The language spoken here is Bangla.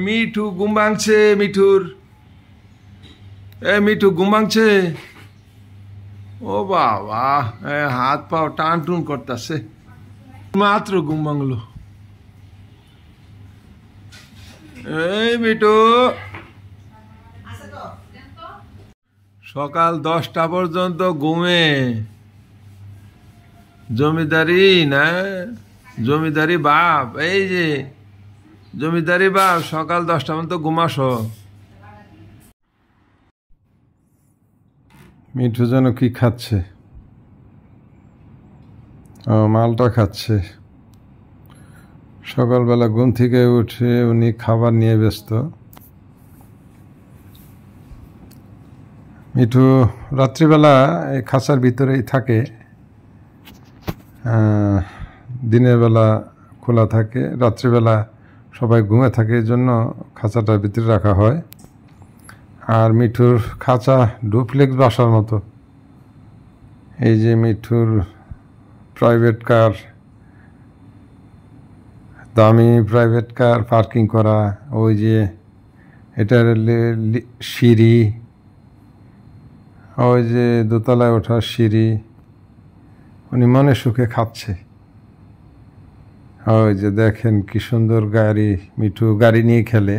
মিঠু ঘুম ভাঙছে। মিঠু ঘুম ভাঙছে। ও বাবা, হাত পাও টান টুন করতেছে। মাত্র ঘুম ভাঙলো। এই মিঠু, সকাল 10টা পর্যন্ত ঘুমে। জমিদারি না, জমিদারি বাপ। এই যে জমিদারি বাপ, সকাল 10টা পর্যন্ত ঘুমাসো। মিঠু যেন কি খাচ্ছে? ও, মালটা খাচ্ছে। সকালবেলা ঘুম থেকে উঠে উনি খাবার নিয়ে ব্যস্ত। মিঠু রাত্রিবেলা এই খাঁচার ভিতরেই থাকে, দিনের বেলা খোলা থাকে, রাত্রিবেলা সবাই ঘুমে থাকে, এই জন্য খাঁচাটার ভিতরে রাখা হয়। আর মিঠুর খাঁচা ডুপ্লেক্স বাসার মতো। এই যে মিঠুর প্রাইভেট কার, দামি প্রাইভেট কার পার্কিং করা। ওই যে এটার সিঁড়ি, ওই যে দোতলায় ওঠার সিঁড়ি। উনি মনে সুখে খাচ্ছে। ওই যে দেখেন কি সুন্দর গাড়ি, মিঠু গাড়ি নিয়ে খেলে।